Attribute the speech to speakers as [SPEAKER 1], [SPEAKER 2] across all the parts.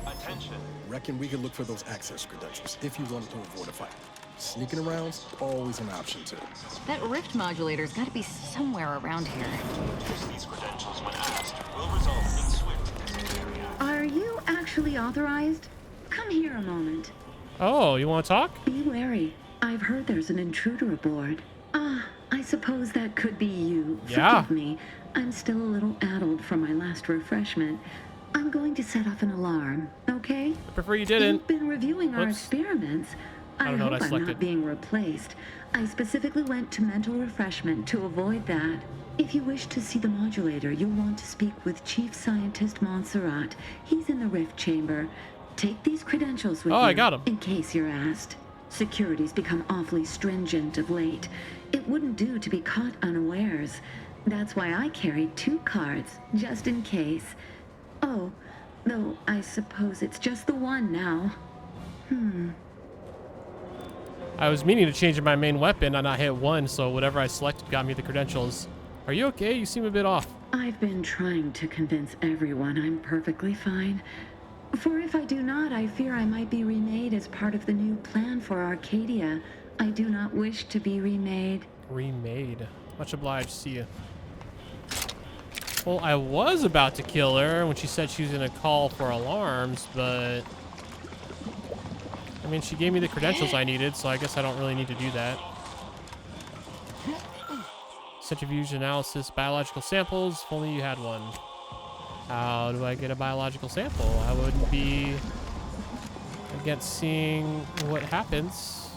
[SPEAKER 1] Attention.
[SPEAKER 2] Reckon we could look for those access credentials if you want to avoid a fight. Sneaking around's always an option too.
[SPEAKER 3] That rift modulator's got to be somewhere around here.
[SPEAKER 1] Use these credentials when asked. Will result in swift disappearing.
[SPEAKER 4] Are you actually authorized? Come here a moment.
[SPEAKER 5] Oh, you want to talk?
[SPEAKER 4] Be wary. I've heard there's an intruder aboard. Ah, I suppose that could be you.
[SPEAKER 5] Yeah.
[SPEAKER 4] Forgive me. I'm still a little addled from my last refreshment. I'm going to set off an alarm, okay?
[SPEAKER 5] I prefer you didn't.
[SPEAKER 4] You've been reviewing our
[SPEAKER 5] Whoops.
[SPEAKER 4] experiments. I
[SPEAKER 5] don't know
[SPEAKER 4] hope
[SPEAKER 5] what I
[SPEAKER 4] I'm
[SPEAKER 5] selected.
[SPEAKER 4] not being replaced. I specifically went to mental refreshment to avoid that. If you wish to see the modulator, you'll want to speak with Chief Scientist Montserrat. He's in the rift chamber. Take these credentials with you.
[SPEAKER 5] Oh, I got 'em.
[SPEAKER 4] In case you're asked. Security's become awfully stringent of late. It wouldn't do to be caught unawares. That's why I carried 2 cards, just in case. Oh, though I suppose it's just the one now.
[SPEAKER 5] I was meaning to change my main weapon and I hit 1, so whatever I selected got me the credentials. Are you okay? You seem a bit off.
[SPEAKER 4] I've been trying to convince everyone I'm perfectly fine. For if I do not, I fear I might be remade as part of the new plan for Arcadia. I do not wish to be remade.
[SPEAKER 5] Remade. Much obliged. See you. Well, I was about to kill her when she said she was going to call for alarms, but... I mean, she gave me the credentials I needed, so I guess I don't really need to do that. Centrifuge analysis, biological samples. If only you had one. How do I get a biological sample? I wouldn't be against seeing what happens.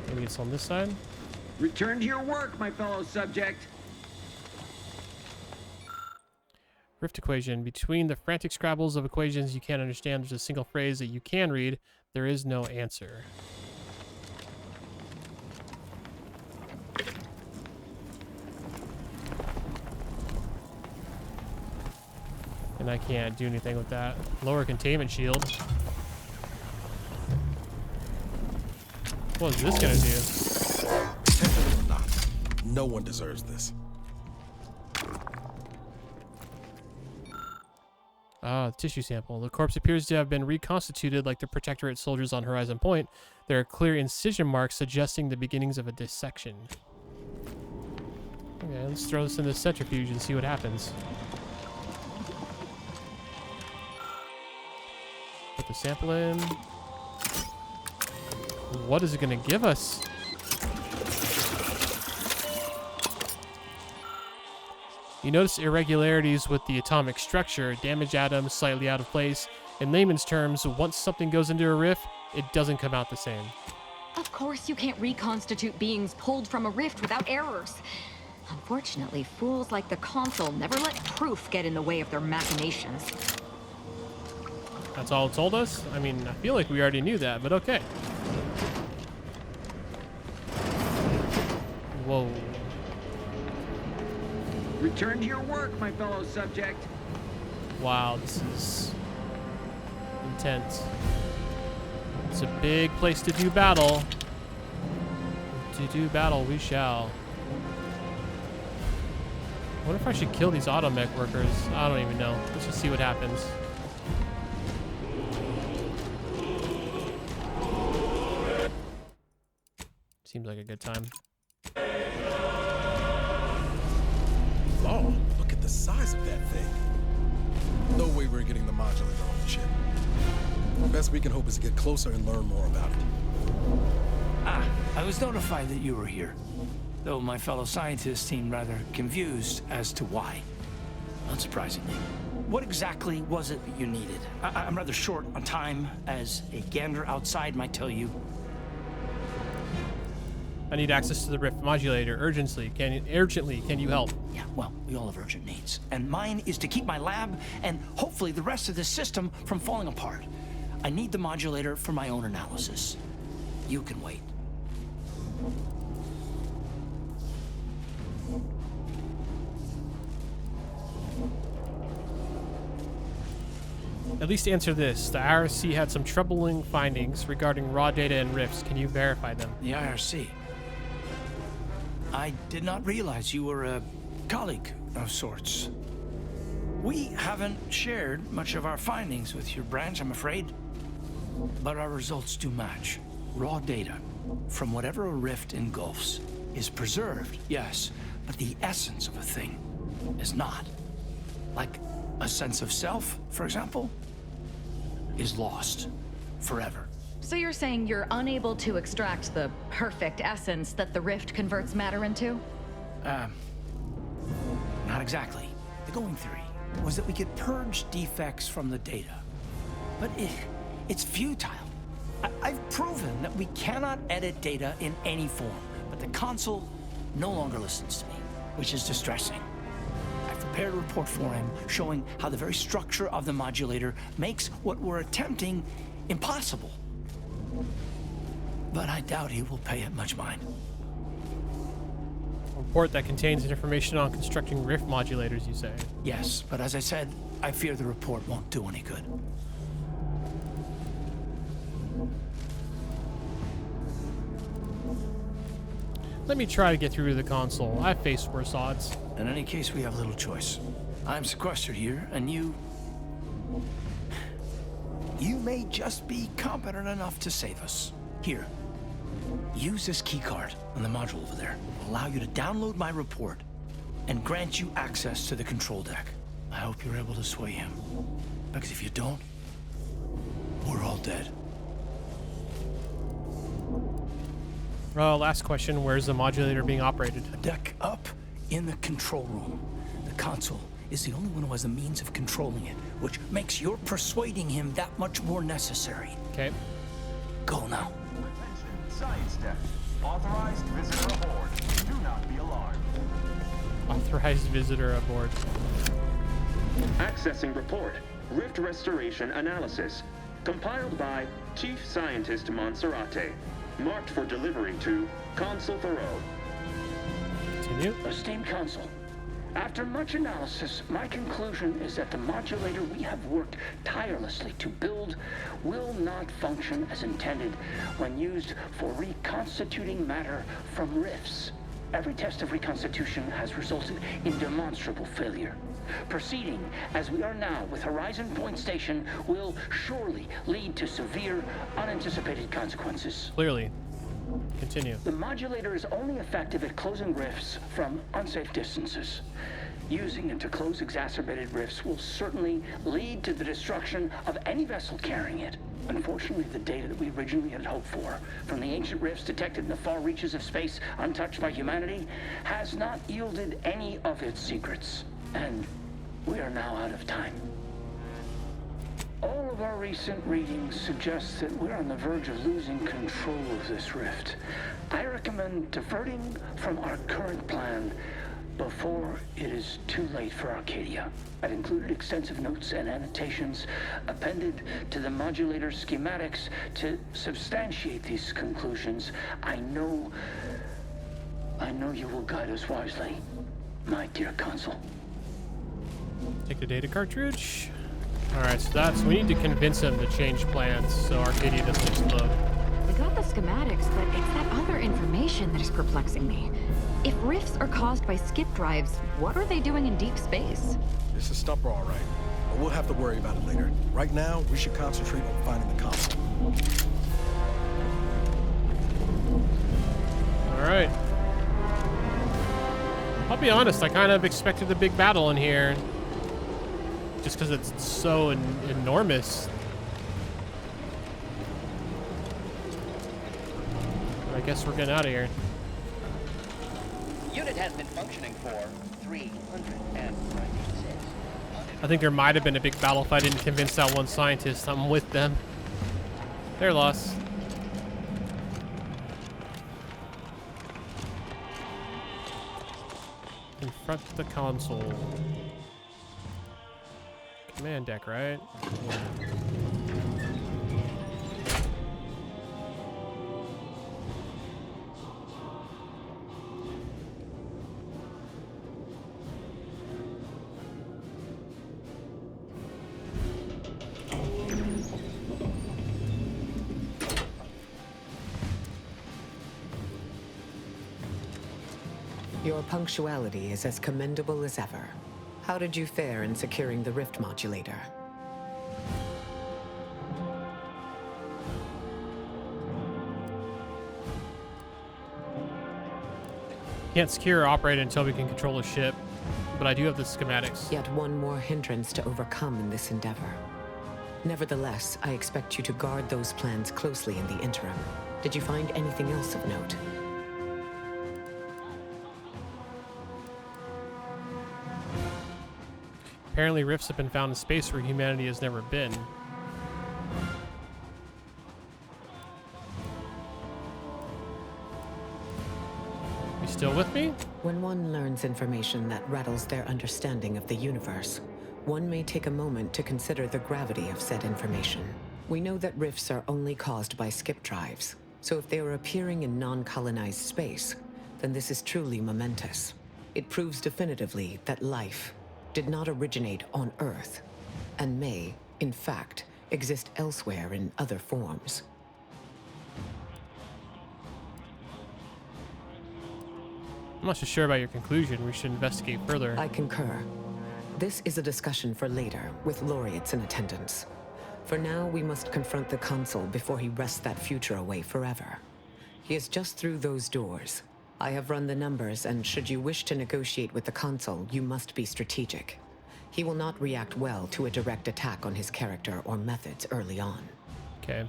[SPEAKER 5] Maybe it's on this side.
[SPEAKER 6] Return to your work, my fellow subject.
[SPEAKER 5] Rift equation. Between the frantic scrabbles of equations you can't understand, there's a single phrase that you can read. There is no answer. And I can't do anything with that. Lower containment shield. What is this gonna do?
[SPEAKER 2] Technically not. No one deserves this.
[SPEAKER 5] Tissue sample. The corpse appears to have been reconstituted like the Protectorate soldiers on Horizon Point. There are clear incision marks suggesting the beginnings of a dissection. Okay, let's throw this in the centrifuge and see what happens. Put the sample in. What is it going to give us? You notice irregularities with the atomic structure, damaged atoms slightly out of place. In layman's terms, once something goes into a rift, it doesn't come out the same.
[SPEAKER 3] Of course you can't reconstitute beings pulled from a rift without errors. Unfortunately, fools like the console never let proof get in the way of their machinations.
[SPEAKER 5] That's all it told us? I mean, I feel like we already knew that, but okay. Whoa.
[SPEAKER 6] Return to your work, my fellow subject.
[SPEAKER 5] Wow, this is intense. It's a big place to do battle. To do battle, we shall. I wonder if I should kill these automech workers. I don't even know. Let's just see what happens. Seems like a good time.
[SPEAKER 2] Oh, look at the size of that thing. No way we're getting the modulator on the ship. The best we can hope is to get closer and learn more about it.
[SPEAKER 7] Ah, I was notified that you were here, though my fellow scientists seemed rather confused as to why. Unsurprisingly. What exactly was it that you needed? I'm rather short on time, as a gander outside might tell you.
[SPEAKER 5] I need access to the rift modulator urgently. Can you help?
[SPEAKER 7] Yeah, well, we all have urgent needs. And mine is to keep my lab and hopefully the rest of this system from falling apart. I need the modulator for my own analysis. You can wait.
[SPEAKER 5] At least answer this. The IRC had some troubling findings regarding raw data and rifts. Can you verify them?
[SPEAKER 7] The IRC? I did not realize you were a colleague of sorts. We haven't shared much of our findings with your branch, I'm afraid. But our results do match. Raw data from whatever a rift engulfs is preserved, yes, but the essence of a thing is not. Like a sense of self, for example, is lost forever.
[SPEAKER 3] So you're saying you're unable to extract the perfect essence that the rift converts matter into?
[SPEAKER 7] Not exactly. The going theory was that we could purge defects from the data. But it's futile. I've proven that we cannot edit data in any form, but the console no longer listens to me, which is distressing. I've prepared a report for him showing how the very structure of the modulator makes what we're attempting impossible. But I doubt he will pay it much mind.
[SPEAKER 5] A report that contains information on constructing rift modulators, you say?
[SPEAKER 7] Yes, but as I said, I fear the report won't do any good.
[SPEAKER 5] Let me try to get through to the console. I've faced worse odds.
[SPEAKER 7] In any case, we have little choice. I'm sequestered here, and you may just be competent enough to save us. Here, use this keycard on the module over there. It will allow you to download my report and grant you access to the control deck. I hope you're able to sway him, because if you don't, we're all dead.
[SPEAKER 5] Last question, where's the modulator being operated?
[SPEAKER 7] A deck up in the control room. The console is the only one who has the means of controlling it, which makes your persuading him that much more necessary.
[SPEAKER 5] Okay.
[SPEAKER 7] Go now.
[SPEAKER 1] Attention, science deck. Authorized visitor aboard. Do not be alarmed.
[SPEAKER 5] Authorized visitor aboard.
[SPEAKER 8] Accessing report. Rift restoration analysis. Compiled by Chief Scientist Monserrate. Marked for delivery to Consul Thoreau.
[SPEAKER 5] Continue.
[SPEAKER 9] Esteemed Consul, after much analysis, my conclusion is that the modulator we have worked tirelessly to build will not function as intended when used for reconstituting matter from rifts. Every test of reconstitution has resulted in demonstrable failure. Proceeding as we are now with Horizon Point Station will surely lead to severe, unanticipated consequences.
[SPEAKER 5] Clearly. Continue.
[SPEAKER 9] The modulator is only effective at closing rifts from unsafe distances. Using it to close exacerbated rifts will certainly lead to the destruction of any vessel carrying it. Unfortunately, the data that we originally had hoped for from the ancient rifts detected in the far reaches of space untouched by humanity has not yielded any of its secrets. And we are now out of time. All of our recent readings suggest that we're on the verge of losing control of this rift. I recommend diverting from our current plan before it is too late for Arcadia. I've included extensive notes and annotations appended to the modulator schematics to substantiate these conclusions. I know you will guide us wisely, my dear Consul.
[SPEAKER 5] Take the data cartridge. Alright, so we need to convince him to change plans so Arcadia doesn't explode.
[SPEAKER 3] We got the schematics, but it's that other information that is perplexing me. If rifts are caused by skip drives, what are they doing in deep space?
[SPEAKER 2] It's a stumper, all right. But we'll have to worry about it later. Right now, we should concentrate on finding the console.
[SPEAKER 5] Alright. I'll be honest, I kind of expected a big battle in here. Just because it's so enormous. I guess we're getting out of here.
[SPEAKER 10] Unit has been functioning for 396.
[SPEAKER 5] I think there might have been a big battle if I didn't convince that one scientist I'm with them. They're lost. Confront the console. Command deck, right? Yeah.
[SPEAKER 11] Your punctuality is as commendable as ever. How did you fare in securing the rift modulator?
[SPEAKER 5] Can't secure or operate until we can control a ship, but I do have the schematics.
[SPEAKER 11] Yet one more hindrance to overcome in this endeavor. Nevertheless, I expect you to guard those plans closely in the interim. Did you find anything else of note?
[SPEAKER 5] Apparently rifts have been found in space where humanity has never been. You still with me?
[SPEAKER 11] When one learns information that rattles their understanding of the universe, one may take a moment to consider the gravity of said information. We know that rifts are only caused by skip drives, so if they are appearing in non-colonized space, then this is truly momentous. It proves definitively that life did not originate on Earth, and may, in fact, exist elsewhere in other forms.
[SPEAKER 5] I'm not so sure about your conclusion. We should investigate further.
[SPEAKER 11] I concur. This is a discussion for later, with laureates in attendance. For now, we must confront the Consul before he wrests that future away forever. He is just through those doors. I have run the numbers, and should you wish to negotiate with the Consul, you must be strategic. He will not react well to a direct attack on his character or methods early on.
[SPEAKER 5] Okay.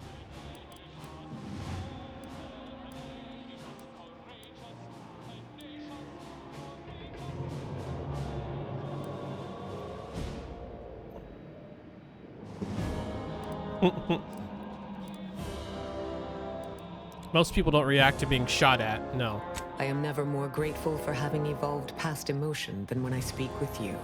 [SPEAKER 5] Most people don't react to being shot at, no.
[SPEAKER 11] I am never more grateful for having evolved past emotion than when I speak with you.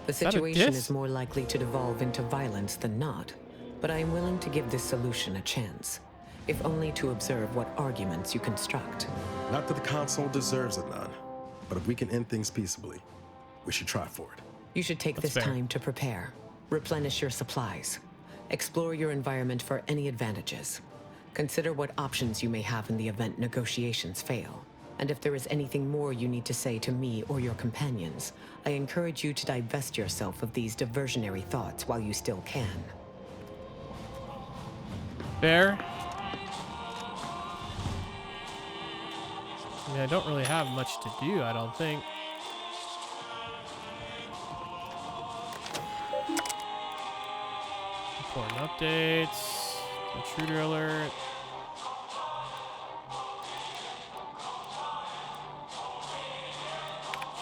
[SPEAKER 11] The situation is more likely to devolve into violence than not, but I am willing to give this solution a chance, if only to observe what arguments you construct.
[SPEAKER 2] Not that the Consul deserves it, none, but if we can end things peaceably, we should try for it.
[SPEAKER 11] You should take this time to prepare, replenish your supplies, explore your environment for any advantages. Consider what options you may have in the event negotiations fail. And if there is anything more you need to say to me or your companions, I encourage you to divest yourself of these diversionary thoughts while you still can.
[SPEAKER 5] Fair. I mean, I don't really have much to do, I don't think. Important updates. Intruder alert.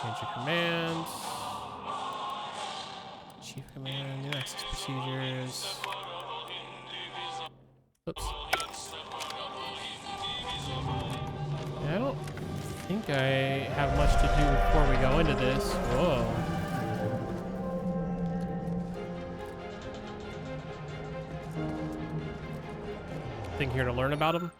[SPEAKER 5] Change of commands. Chief command, new access procedures. Oops. Yeah, I don't think I have much to do before we go into this. Whoa. Thing here to learn about him.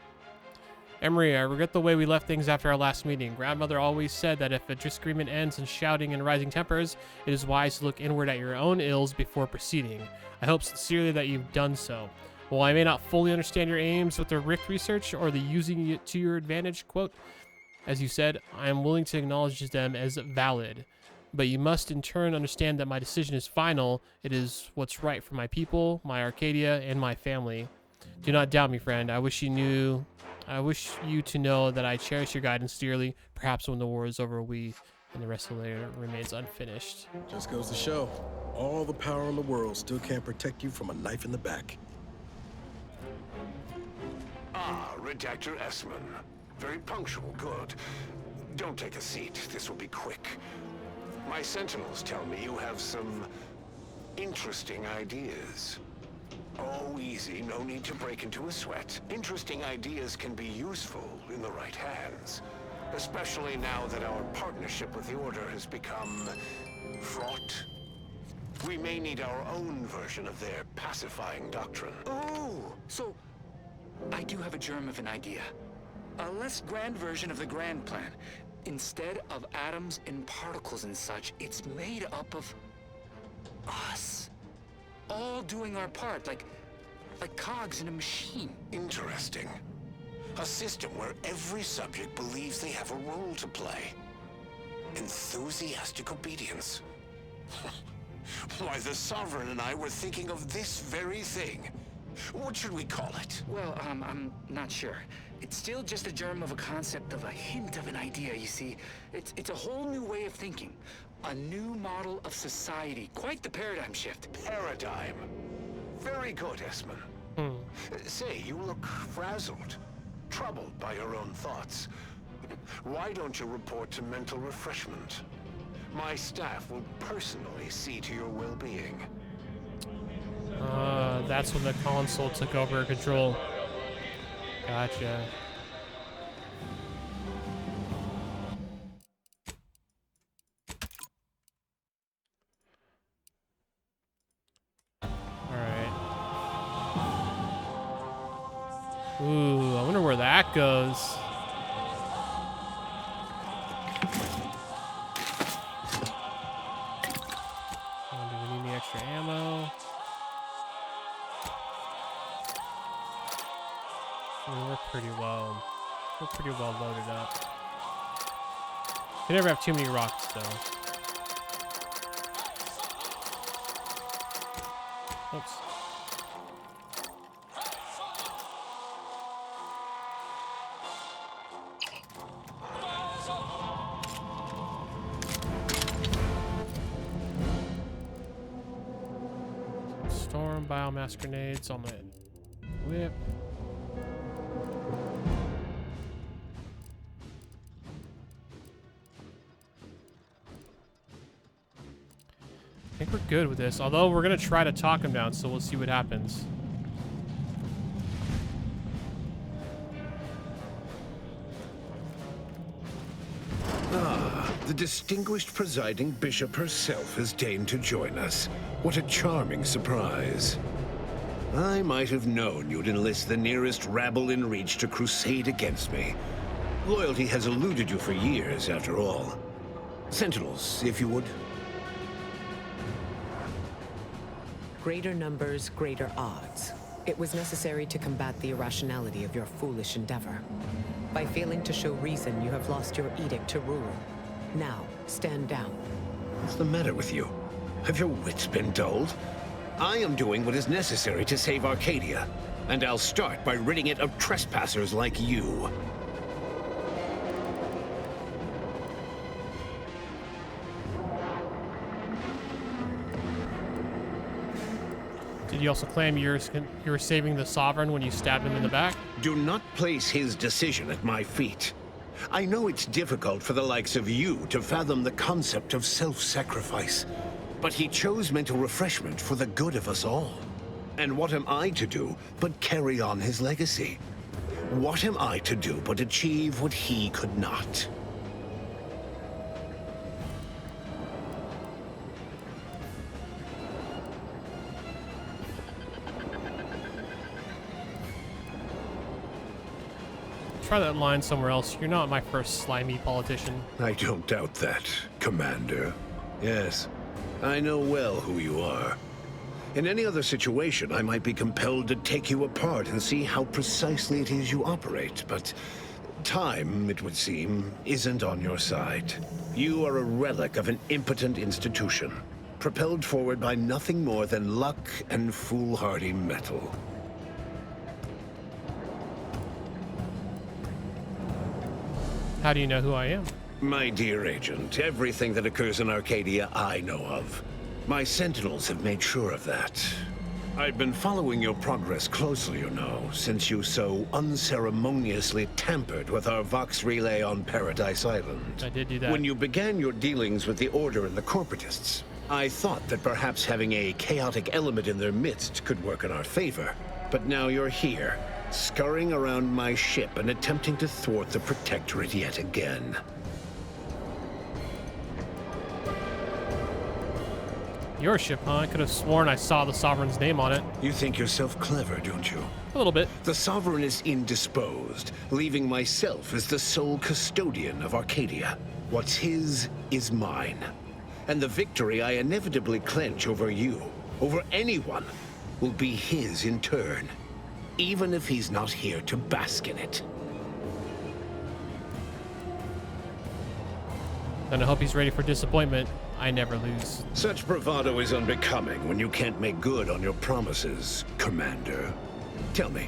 [SPEAKER 5] Emery, I regret the way we left things after our last meeting. Grandmother always said that if a disagreement ends in shouting and rising tempers, it is wise to look inward at your own ills before proceeding. I hope sincerely that you've done so. While I may not fully understand your aims with the Rift research or the using it to your advantage, quote, as you said, I am willing to acknowledge them as valid. But you must in turn understand that my decision is final. It is what's right for my people, my Arcadia, and my family. Do not doubt me, friend. I wish you to know that I cherish your guidance dearly. Perhaps when the war is over, we and the rest of the layer remains unfinished.
[SPEAKER 2] Just goes to show, all the power in the world still can't protect you from a knife in the back.
[SPEAKER 12] Ah, Redactor Essman. Very punctual, good. Don't take a seat, this will be quick. My sentinels tell me you have some interesting ideas. Oh, easy, no need to break into a sweat. Interesting ideas can be useful in the right hands. Especially now that our partnership with the Order has become fraught. We may need our own version of their pacifying doctrine.
[SPEAKER 13] Oh, so I do have a germ of an idea. A less grand version of the grand plan. Instead of atoms and particles and such, it's made up of us. All doing our part, like cogs in a machine.
[SPEAKER 12] Interesting. A system where every subject believes they have a role to play. Enthusiastic obedience. Why, the Sovereign and I were thinking of this very thing. What should we call it?
[SPEAKER 13] Well, I'm not sure. It's still just a germ of a concept, of a hint of an idea, you see. It's a whole new way of thinking. A new model of society. Quite the paradigm shift.
[SPEAKER 12] Paradigm. Very good, Esmond. Say, you look frazzled, troubled by your own thoughts. Why don't you report to mental refreshment? My staff will personally see to your well-being.
[SPEAKER 5] That's when the console took over control. Gotcha. Alright. Ooh, I wonder where that goes. Do we need any extra ammo? I mean, we're pretty well loaded up. You never have too many rocks, though. Oops. Storm, biomass grenades on my whip. I think we're good with this, although we're gonna try to talk him down, so we'll see what happens.
[SPEAKER 12] The distinguished presiding bishop herself has deigned to join us. What a charming surprise. I might have known you'd enlist the nearest rabble in reach to crusade against me. Loyalty has eluded you for years, after all. Sentinels, if you would.
[SPEAKER 11] Greater numbers, greater odds. It was necessary to combat the irrationality of your foolish endeavor. By failing to show reason, you have lost your edict to rule. Now, stand down.
[SPEAKER 12] What's the matter with you? Have your wits been dulled? I am doing what is necessary to save Arcadia, and I'll start by ridding it of trespassers like you.
[SPEAKER 5] Did you also claim you were saving the Sovereign when you stabbed him in the back?
[SPEAKER 12] Do not place his decision at my feet. I know it's difficult for the likes of you to fathom the concept of self-sacrifice, but he chose mental refreshment for the good of us all. And what am I to do but carry on his legacy? What am I to do but achieve what he could not?
[SPEAKER 5] Try that line somewhere else. You're not my first slimy politician.
[SPEAKER 12] I don't doubt that, Commander. Yes, I know well who you are. In any other situation, I might be compelled to take you apart and see how precisely it is you operate, but time, it would seem, isn't on your side. You are a relic of an impotent institution, propelled forward by nothing more than luck and foolhardy metal.
[SPEAKER 5] How do you know who I am?
[SPEAKER 12] My dear agent, everything that occurs in Arcadia I know of. My sentinels have made sure of that. I've been following your progress closely, you know, since you so unceremoniously tampered with our Vox relay on Paradise Island.
[SPEAKER 5] I did do that.
[SPEAKER 12] When you began your dealings with the Order and the Corporatists, I thought that perhaps having a chaotic element in their midst could work in our favor. But now you're here, scurrying around my ship and attempting to thwart the Protectorate yet again.
[SPEAKER 5] Your ship, huh? I could have sworn I saw the Sovereign's name on it.
[SPEAKER 12] You think yourself clever, don't you?
[SPEAKER 5] A little bit.
[SPEAKER 12] The Sovereign is indisposed, leaving myself as the sole custodian of Arcadia. What's his is mine. And the victory I inevitably clench over you, over anyone, will be his in turn, even if he's not here to bask in it.
[SPEAKER 5] And I hope he's ready for disappointment. I never lose.
[SPEAKER 14] Such bravado is unbecoming when you can't make good on your promises, Commander. Tell me,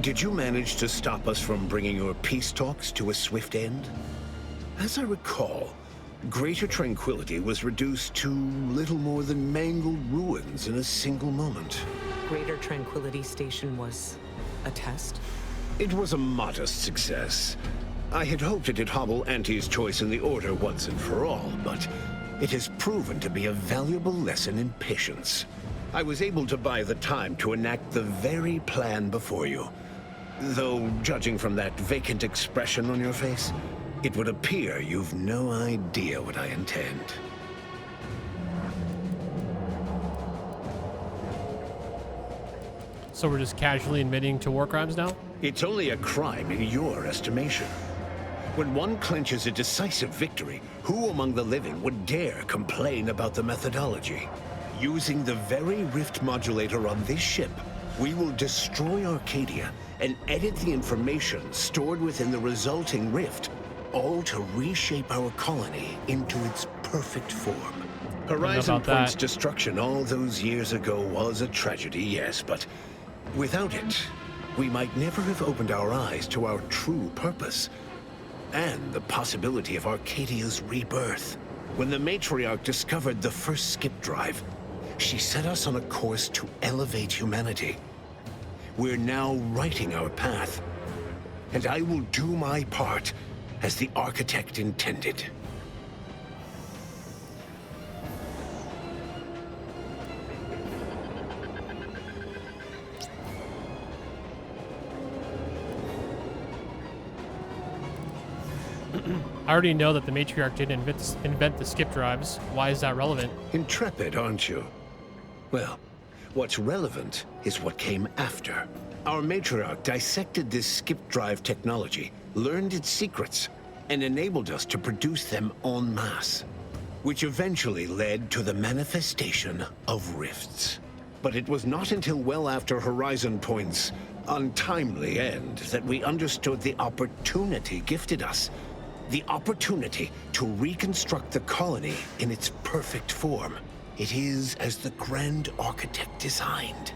[SPEAKER 14] did you manage to stop us from bringing your peace talks to a swift end? As I recall, Greater Tranquility was reduced to little more than mangled ruins in a single moment.
[SPEAKER 11] Greater Tranquility Station was a test?
[SPEAKER 14] It was a modest success. I had hoped it'd hobble Auntie's choice in the Order once and for all, but it has proven to be a valuable lesson in patience. I was able to buy the time to enact the very plan before you. Though, judging from that vacant expression on your face, it would appear you've no idea what I intend.
[SPEAKER 5] So we're just casually admitting to war crimes now?
[SPEAKER 14] It's only a crime in your estimation. When one clinches a decisive victory, who among the living would dare complain about the methodology? Using the very rift modulator on this ship, we will destroy Arcadia and edit the information stored within the resulting rift, all to reshape our colony into its perfect form. Horizon Point's destruction all those years ago was a tragedy, yes, but without it, we might never have opened our eyes to our true purpose and the possibility of Arcadia's rebirth. When the matriarch discovered the first skip drive, she set us on a course to elevate humanity. We're now writing our path, and I will do my part as the architect intended.
[SPEAKER 5] I already know that the matriarch didn't invent the skip drives. Why is that relevant?
[SPEAKER 14] Intrepid, aren't you? Well, what's relevant is what came after. Our matriarch dissected this skip drive technology, learned its secrets, and enabled us to produce them en masse, which eventually led to the manifestation of rifts. But it was not until well after Horizon Point's untimely end that we understood the opportunity gifted us. The opportunity to reconstruct the colony in its perfect form. It is as the Grand Architect designed.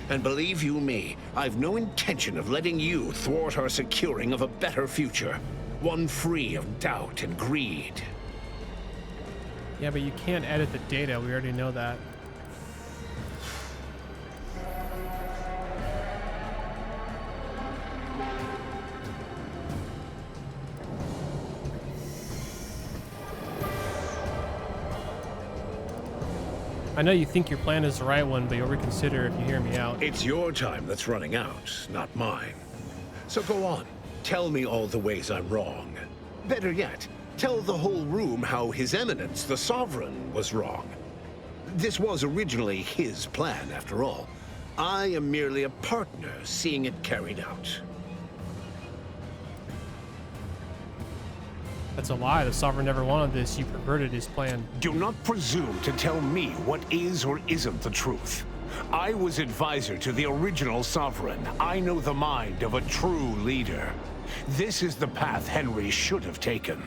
[SPEAKER 14] And believe you me, I've no intention of letting you thwart our securing of a better future. One free of doubt and greed.
[SPEAKER 5] Yeah, but you can't edit the data. We already know that. I know you think your plan is the right one, but you'll reconsider if you hear me out.
[SPEAKER 14] It's your time that's running out, not mine. So go on. Tell me all the ways I'm wrong. Better yet, tell the whole room how His Eminence, the Sovereign, was wrong. This was originally his plan, after all. I am merely a partner seeing it carried out.
[SPEAKER 5] That's a lie. The Sovereign never wanted this. You perverted his plan.
[SPEAKER 14] Do not presume to tell me what is or isn't the truth. I was advisor to the original Sovereign. I know the mind of a true leader. This is the path Henry should have taken.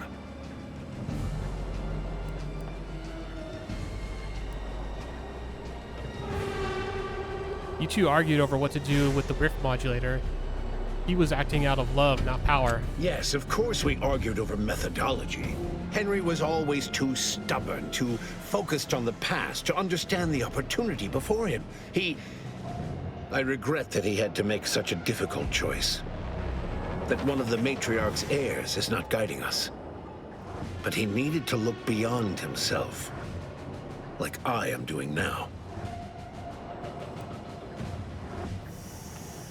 [SPEAKER 5] You two argued over what to do with the rift modulator. He was acting out of love, not power.
[SPEAKER 14] Yes, of course we argued over methodology. Henry was always too stubborn, too focused on the past to understand the opportunity before him. I regret that he had to make such a difficult choice. That one of the matriarch's heirs is not guiding us. But he needed to look beyond himself, like I am doing now.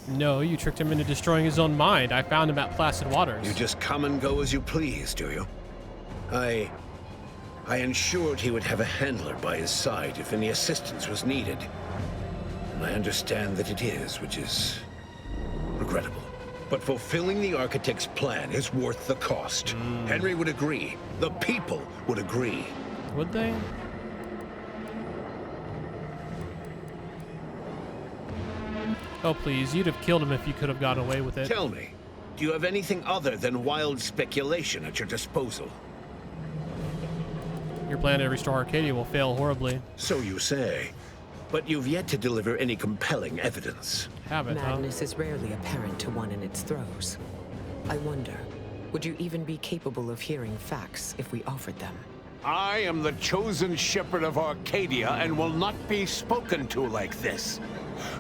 [SPEAKER 5] No, you tricked him into destroying his own mind. I found him at Placid Waters.
[SPEAKER 14] You just come and go as you please, do you? I ensured he would have a handler by his side if any assistance was needed. And I understand that it is, which is regrettable. But fulfilling the Architect's plan is worth the cost. Henry would agree. The people would agree.
[SPEAKER 5] Would they? Oh, please. You'd have killed him if you could have gotten away with it.
[SPEAKER 14] Tell me, do you have anything other than wild speculation at your disposal?
[SPEAKER 5] Your plan to restore Arcadia will fail horribly.
[SPEAKER 14] So you say. But you've yet to deliver any compelling evidence.
[SPEAKER 11] Madness is rarely apparent to one in its throes. I wonder, would you even be capable of hearing facts if we offered them?
[SPEAKER 14] I am the chosen shepherd of Arcadia and will not be spoken to like this.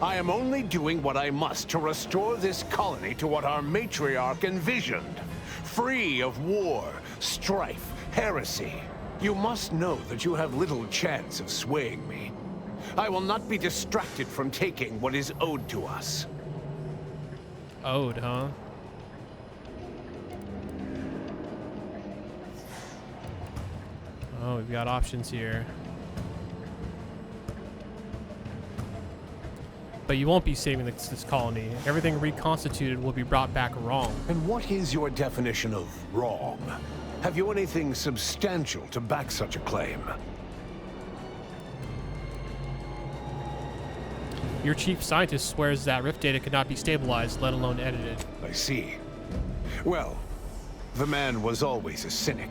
[SPEAKER 14] I am only doing what I must to restore this colony to what our matriarch envisioned. Free of war, strife, heresy. You must know that you have little chance of swaying me. I will not be distracted from taking what is owed to us.
[SPEAKER 5] Owed, huh? Oh, we've got options here. But you won't be saving this colony. Everything reconstituted will be brought back wrong.
[SPEAKER 14] And what is your definition of wrong? Have you anything substantial to back such a claim?
[SPEAKER 5] Your chief scientist swears that rift data could not be stabilized, let alone edited.
[SPEAKER 14] I see. Well, the man was always a cynic.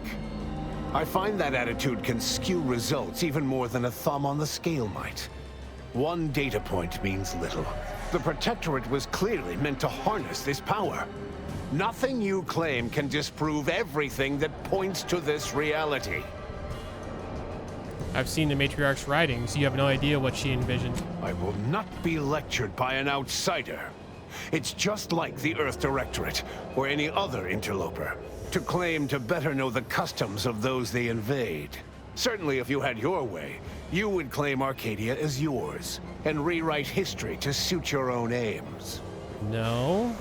[SPEAKER 14] I find that attitude can skew results even more than a thumb on the scale might. One data point means little. The Protectorate was clearly meant to harness this power. Nothing you claim can disprove everything that points to this reality.
[SPEAKER 5] I've seen the Matriarch's writings. You have no idea what she envisioned.
[SPEAKER 14] I will not be lectured by an outsider. It's just like the Earth Directorate, or any other interloper, to claim to better know the customs of those they invade. Certainly if you had your way, you would claim Arcadia as yours, and rewrite history to suit your own aims.
[SPEAKER 5] No.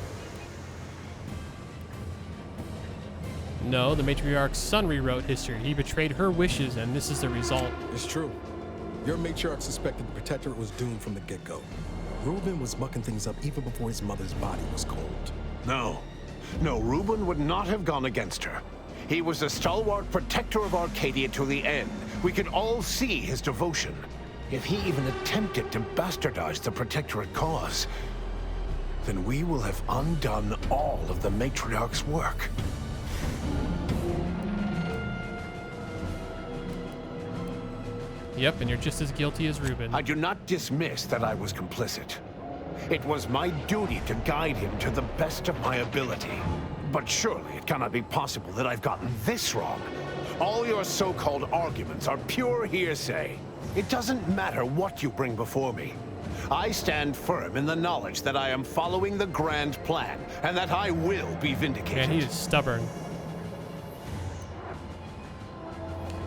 [SPEAKER 5] No, the Matriarch's son rewrote history. He betrayed her wishes, and this is the result.
[SPEAKER 2] It's true. Your matriarch suspected the Protectorate was doomed from the get-go. Reuben was mucking things up even before his mother's body was cold.
[SPEAKER 14] No. No, Reuben would not have gone against her. He was a stalwart protector of Arcadia to the end. We could all see his devotion. If he even attempted to bastardize the Protectorate cause, then we will have undone all of the Matriarch's work.
[SPEAKER 5] Yep, and you're just as guilty as Reuben.
[SPEAKER 14] I do not dismiss that I was complicit. It was my duty to guide him to the best of my ability. But surely it cannot be possible that I've gotten this wrong. All your so-called arguments are pure hearsay. It doesn't matter what you bring before me. I stand firm in the knowledge that I am following the grand plan, and that I will be vindicated.
[SPEAKER 5] Man, he is stubborn.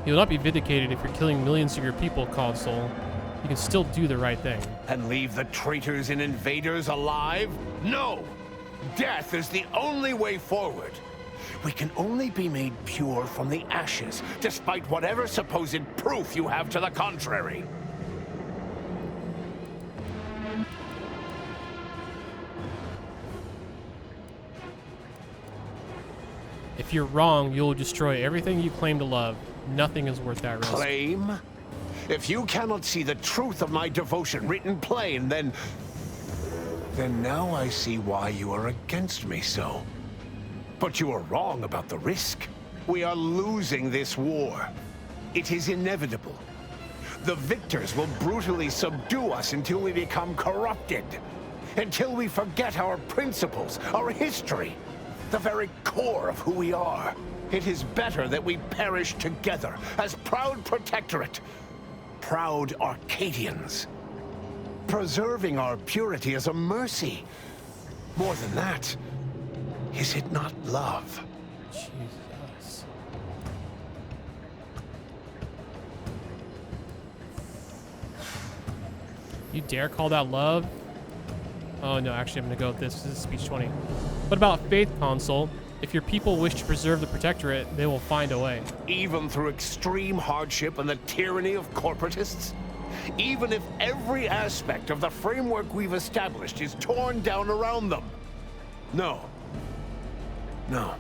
[SPEAKER 5] You'll not be vindicated if you're killing millions of your people, Consul. You can still do the right thing.
[SPEAKER 14] And leave the traitors and invaders alive? No! Death is the only way forward. We can only be made pure from the ashes, despite whatever supposed proof you have to the contrary.
[SPEAKER 5] If you're wrong, you'll destroy everything you claim to love. Nothing is worth that risk.
[SPEAKER 14] Claim? If you cannot see the truth of my devotion written plain, then now I see why you are against me so. But you are wrong about the risk. We are losing this war. It is inevitable. The victors will brutally subdue us until we become corrupted. Until we forget our principles, our history, the very core of who we are. It is better that we perish together as proud Protectorate, proud Arcadians. Preserving our purity is a mercy. More than that, is it not love?
[SPEAKER 5] Jesus. You dare call that love? Oh no, actually I'm gonna go with this. This is speech 20. What about faith, Consul? If your people wish to preserve the Protectorate, they will find a way.
[SPEAKER 14] Even through extreme hardship and the tyranny of corporatists? Even if every aspect of the framework we've established is torn down around them? No. No.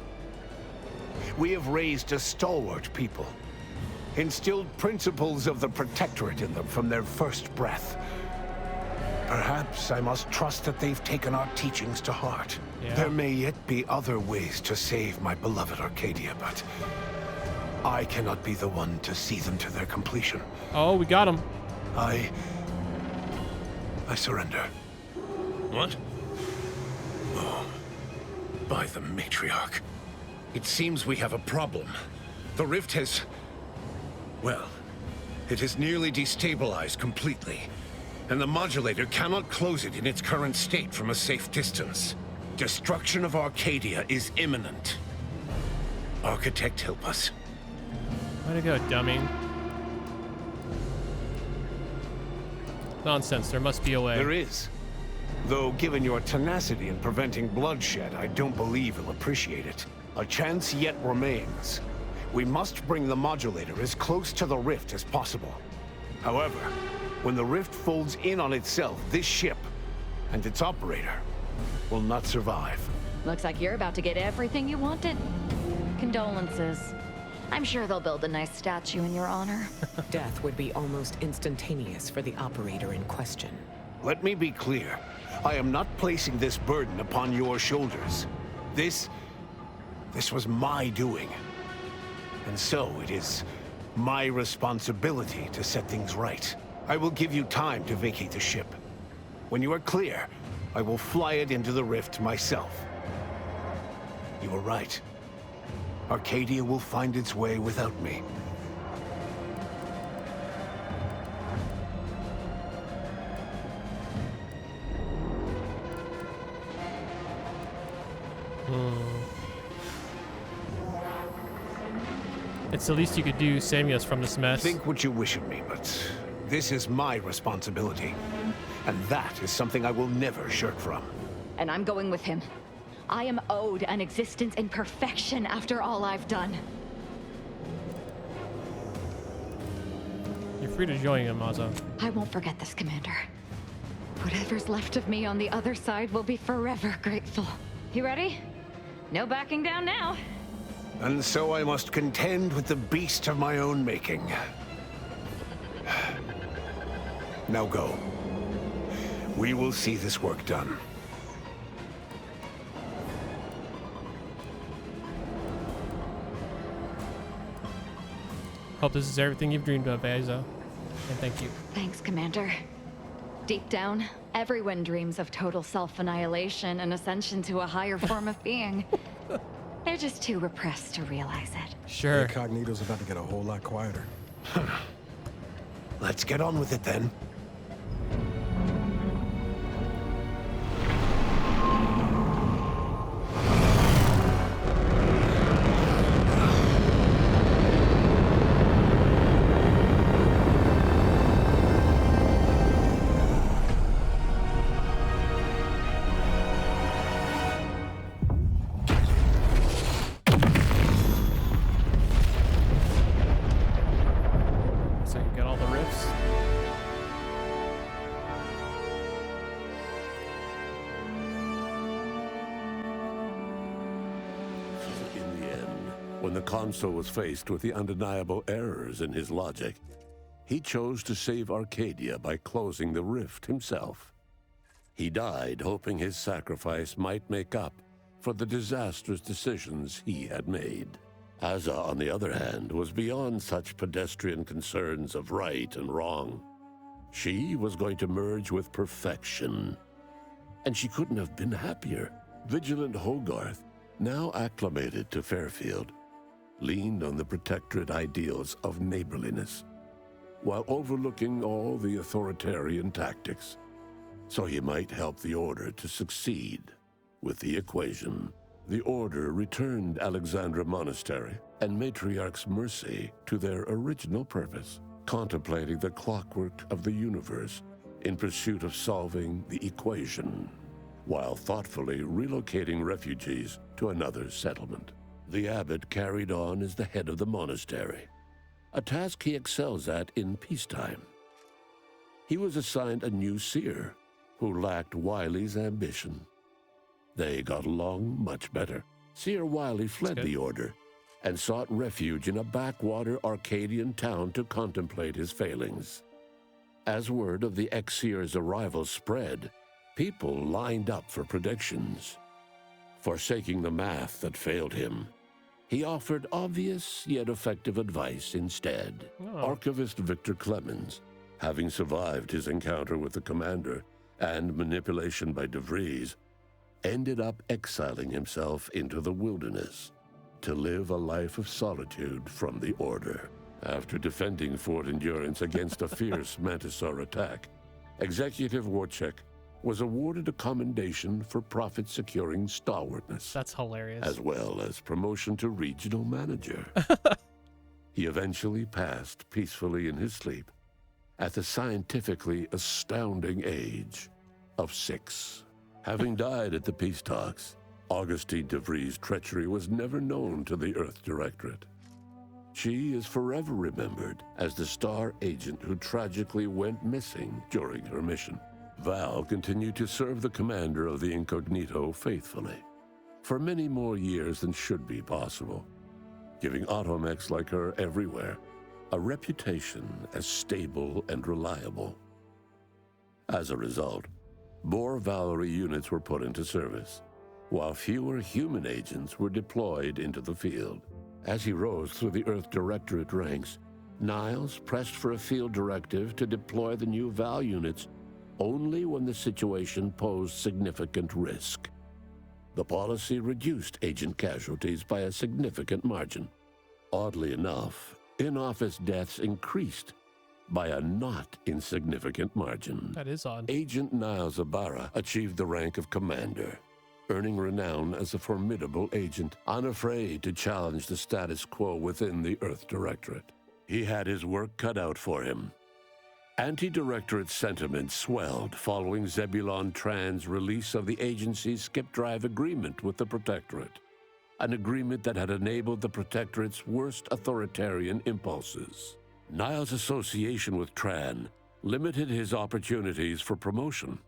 [SPEAKER 14] We have raised a stalwart people, instilled principles of the Protectorate in them from their first breath. Perhaps I must trust that they've taken our teachings to heart.
[SPEAKER 5] Yeah.
[SPEAKER 14] There may yet be other ways to save my beloved Arcadia, but I cannot be the one to see them to their completion.
[SPEAKER 5] Oh, we got him.
[SPEAKER 14] I surrender. What? Oh, by the matriarch. It seems we have a problem. The rift has... well, it has nearly destabilized completely. And the modulator cannot close it in its current state from a safe distance. Destruction of Arcadia is imminent. Architect, help us.
[SPEAKER 5] Way to go, dummy. Nonsense, there must be a way.
[SPEAKER 14] There is. Though, given your tenacity in preventing bloodshed, I don't believe you'll appreciate it. A chance yet remains. We must bring the modulator as close to the rift as possible. However, when the rift folds in on itself, this ship and its operator will not survive.
[SPEAKER 3] Looks like you're about to get everything you wanted. Condolences. I'm sure they'll build a nice statue in your honor.
[SPEAKER 11] Death would be almost instantaneous for the operator in question.
[SPEAKER 14] Let me be clear. I am not placing this burden upon your shoulders. This was my doing. And so it is my responsibility to set things right. I will give you time to vacate the ship. When you are clear, I will fly it into the rift myself. You were right. Arcadia will find its way without me.
[SPEAKER 5] It's the least you could do, saving us from this mess.
[SPEAKER 14] Think what you wish of me, but this is my responsibility. And that is something I will never shirk from.
[SPEAKER 3] And I'm going with him. I am owed an existence in perfection after all I've done.
[SPEAKER 5] You're free to join him, Maza.
[SPEAKER 3] I won't forget this, Commander. Whatever's left of me on the other side will be forever grateful. You ready? No backing down now.
[SPEAKER 14] And so I must contend with the beast of my own making. Now go. We will see this work done.
[SPEAKER 5] Hope this is everything you've dreamed of, Aza. And thank you.
[SPEAKER 3] Thanks, Commander. Deep down, everyone dreams of total self-annihilation and ascension to a higher form of being. They're just too repressed to realize it.
[SPEAKER 5] Sure.
[SPEAKER 2] Incognito's about to get a whole lot quieter.
[SPEAKER 14] Let's get on with it then.
[SPEAKER 5] So you got all the riffs.
[SPEAKER 15] In the end, when the consul was faced with the undeniable errors in his logic, he chose to save Arcadia by closing the rift himself. He died hoping his sacrifice might make up for the disastrous decisions he had made. Aza, on the other hand, was beyond such pedestrian concerns of right and wrong. She was going to merge with perfection. And she couldn't have been happier. Vigilant Hogarth, now acclimated to Fairfield, leaned on the protectorate ideals of neighborliness, while overlooking all the authoritarian tactics, so he might help the Order to succeed with the equation. The Order returned Alexandra Monastery and Matriarch's Mercy to their original purpose, contemplating the clockwork of the universe in pursuit of solving the equation, while thoughtfully relocating refugees to another settlement. The abbot carried on as the head of the monastery, a task he excels at in peacetime. He was assigned a new seer who lacked Wiley's ambition. They got along much better. Seer Wiley fled the Order and sought refuge in a backwater Arcadian town to contemplate his failings. As word of the ex-seer's arrival spread, people lined up for predictions. Forsaking the math that failed him, He offered obvious yet effective advice instead. Archivist Victor Clemens, having survived his encounter with the commander and manipulation by DeVries, ended up exiling himself into the wilderness to live a life of solitude from the Order. After defending Fort Endurance against a fierce Mantisaur attack, Executive Warchek was awarded a commendation for profit-securing stalwartness.
[SPEAKER 5] That's hilarious.
[SPEAKER 15] As well as promotion to regional manager. He eventually passed peacefully in his sleep at the scientifically astounding age of 6. Having died at the peace talks, Augustine DeVries' treachery was never known to the Earth Directorate. She is forever remembered as the star agent who tragically went missing during her mission. Val continued to serve the commander of the Incognito faithfully for many more years than should be possible, giving automechs like her everywhere a reputation as stable and reliable. As a result, more Valerie units were put into service, while fewer human agents were deployed into the field. As he rose through the Earth Directorate ranks, Niles pressed for a field directive to deploy the new Val units only when the situation posed significant risk. The policy reduced agent casualties by a significant margin. Oddly enough, in-office deaths increased by a not insignificant margin.
[SPEAKER 5] That is odd.
[SPEAKER 15] Agent Niles Ibarra achieved the rank of commander, earning renown as a formidable agent, unafraid to challenge the status quo within the Earth Directorate. He had his work cut out for him. Anti-Directorate sentiment swelled following Zebulon Tran's release of the agency's skip drive agreement with the Protectorate, an agreement that had enabled the Protectorate's worst authoritarian impulses. Niles' association with Tran limited his opportunities for promotion.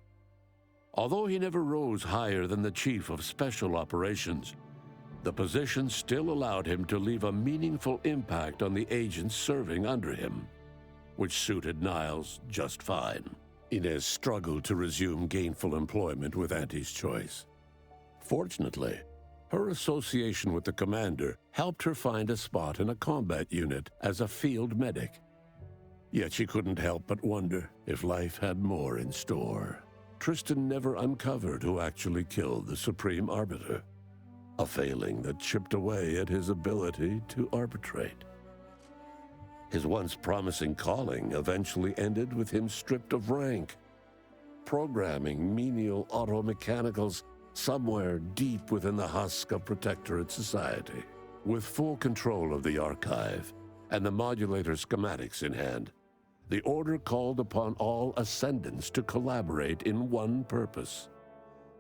[SPEAKER 15] Although he never rose higher than the Chief of Special Operations, the position still allowed him to leave a meaningful impact on the agents serving under him, which suited Niles just fine. Inez struggled to resume gainful employment with Auntie's choice. Fortunately, her association with the commander helped her find a spot in a combat unit as a field medic. Yet she couldn't help but wonder if life had more in store. Tristan never uncovered who actually killed the Supreme Arbiter, a failing that chipped away at his ability to arbitrate. His once promising calling eventually ended with him stripped of rank, programming menial automechanicals somewhere deep within the husk of Protectorate society. With full control of the archive and the modulator schematics in hand, the Order called upon all ascendants to collaborate in one purpose,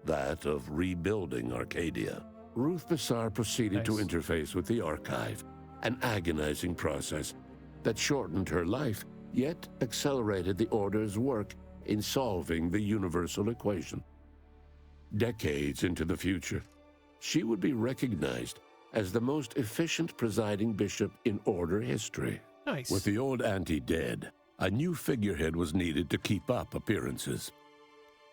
[SPEAKER 15] that of rebuilding Arcadia. Ruth Bissar proceeded to interface with the archive, an agonizing process that shortened her life, yet accelerated the Order's work in solving the universal equation. Decades into the future, she would be recognized as the most efficient presiding bishop in Order history.
[SPEAKER 5] Nice.
[SPEAKER 15] With the old auntie dead, a new figurehead was needed to keep up appearances.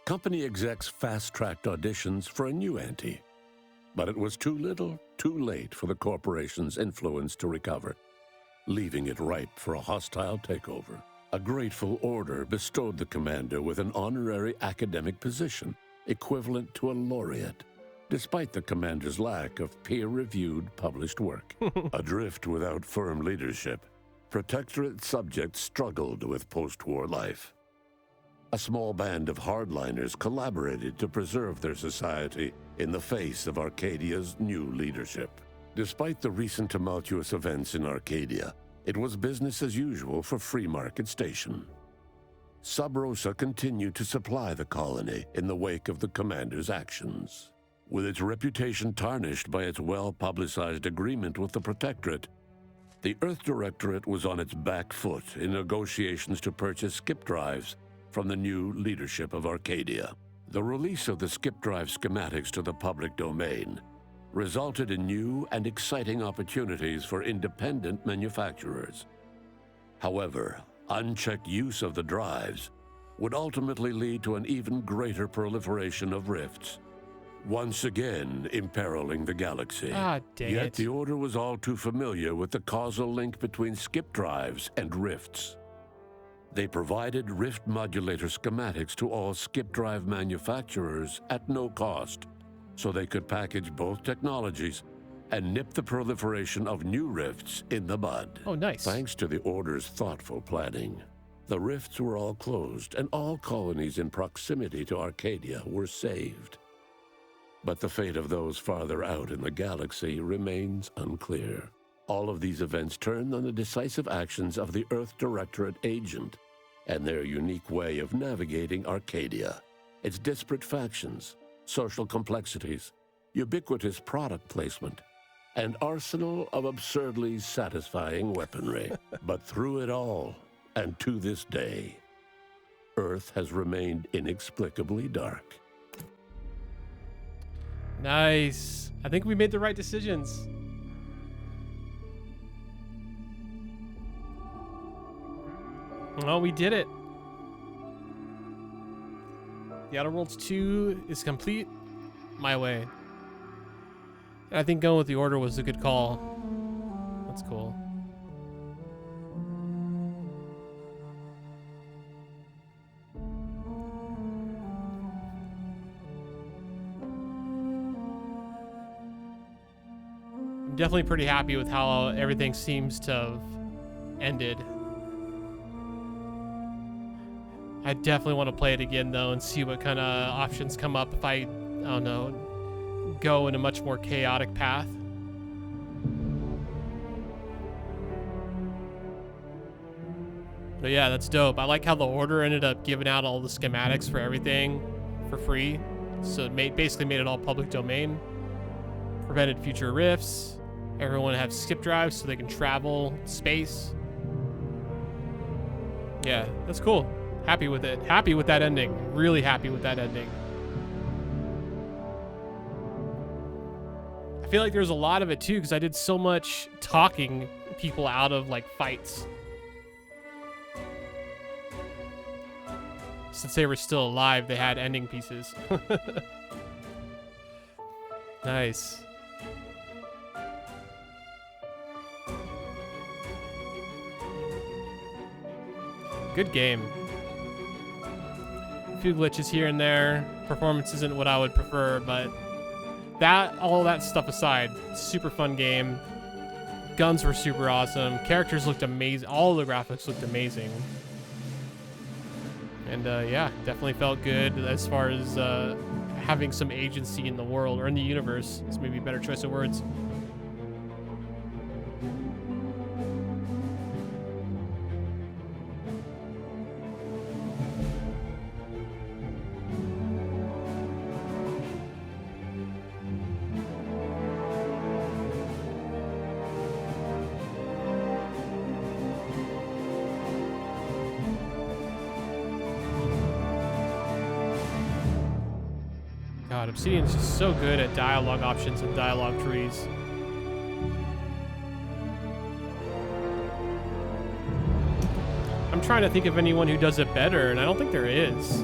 [SPEAKER 15] Company execs fast-tracked auditions for a new auntie, but it was too little, too late for the corporation's influence to recover, leaving it ripe for a hostile takeover. A grateful Order bestowed the commander with an honorary academic position, equivalent to a laureate, despite the commander's lack of peer-reviewed published work. Adrift without firm leadership, Protectorate subjects struggled with post-war life. A small band of hardliners collaborated to preserve their society in the face of Arcadia's new leadership. Despite the recent tumultuous events in Arcadia, it was business as usual for Free Market Station. Sub Rosa continued to supply the colony in the wake of the commander's actions. With its reputation tarnished by its well-publicized agreement with the Protectorate, the Earth Directorate was on its back foot in negotiations to purchase skip drives from the new leadership of Arcadia. The release of the skip drive schematics to the public domain resulted in new and exciting opportunities for independent manufacturers. However, unchecked use of the drives would ultimately lead to an even greater proliferation of rifts, once again imperiling the galaxy.
[SPEAKER 5] Ah, dang
[SPEAKER 15] Yet
[SPEAKER 5] it.
[SPEAKER 15] the Order was all too familiar with the causal link between skip drives and rifts. They provided rift modulator schematics to all skip drive manufacturers at no cost, so they could package both technologies and nip the proliferation of new rifts in the bud.
[SPEAKER 5] Oh, nice.
[SPEAKER 15] Thanks to the Order's thoughtful planning, the rifts were all closed and all colonies in proximity to Arcadia were saved. But the fate of those farther out in the galaxy remains unclear. All of these events turned on the decisive actions of the Earth Directorate agent and their unique way of navigating Arcadia, its disparate factions, social complexities, ubiquitous product placement, an arsenal of absurdly satisfying weaponry. But through it all, and to this day, Earth has remained inexplicably dark.
[SPEAKER 5] Nice. I think we made the right decisions. Oh, we did it. The Outer Worlds 2 is complete. My way. And I think going with the Order was a good call. That's cool. I'm definitely pretty happy with how everything seems to have ended. I definitely want to play it again though and see what kind of options come up if I don't know, go in a much more chaotic path. But yeah, that's dope. I like how the Order ended up giving out all the schematics for everything for free. So it basically made it all public domain. Prevented future rifts. Everyone have skip drives so they can travel space. Yeah, that's cool. Happy with it. Happy with that ending. Really happy with that ending. I feel like there's a lot of it too because I did so much talking people out of like fights. Since they were still alive, they had ending pieces. Nice. Good game. A few glitches here and there. Performance isn't what I would prefer, but all that stuff aside, super fun game. Guns were super awesome. Characters looked amazing. All the graphics looked amazing. And yeah, definitely felt good as far as having some agency in the world or in the universe. It's maybe a better choice of words. God, Obsidian's just so good at dialogue options and dialogue trees. I'm trying to think of anyone who does it better, and I don't think there is.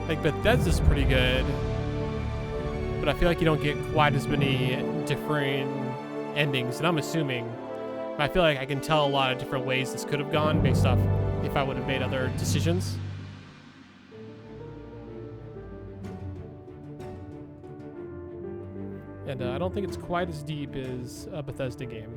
[SPEAKER 5] Like, Bethesda's pretty good, but I feel like you don't get quite as many different endings, and I'm assuming. But I feel like I can tell a lot of different ways this could have gone based off if I would have made other decisions. And I don't think it's quite as deep as a Bethesda game.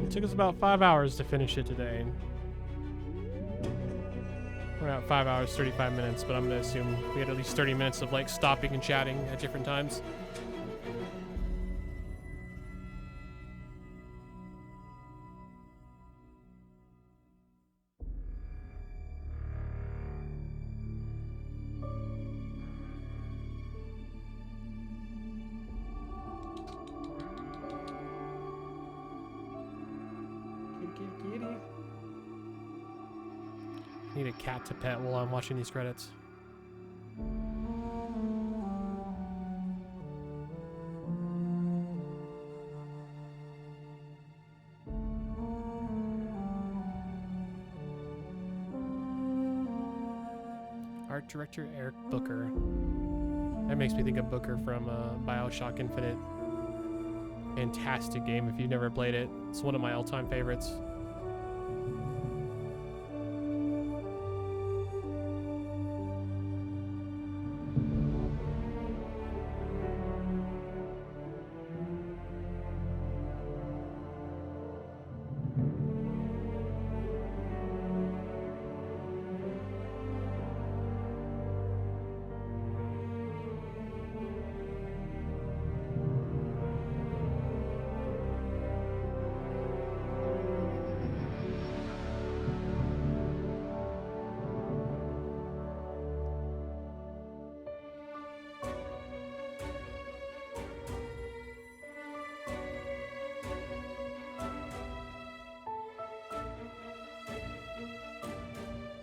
[SPEAKER 5] It took us about 5 hours to finish it today. We're at 5 hours, 35 minutes, but I'm gonna assume we had at least 30 minutes of like stopping and chatting at different times. Need a cat to pet while I'm watching these credits. Art director Eric Booker. That makes me think of Booker from BioShock Infinite. Fantastic game if you've never played it. It's one of my all-time favorites.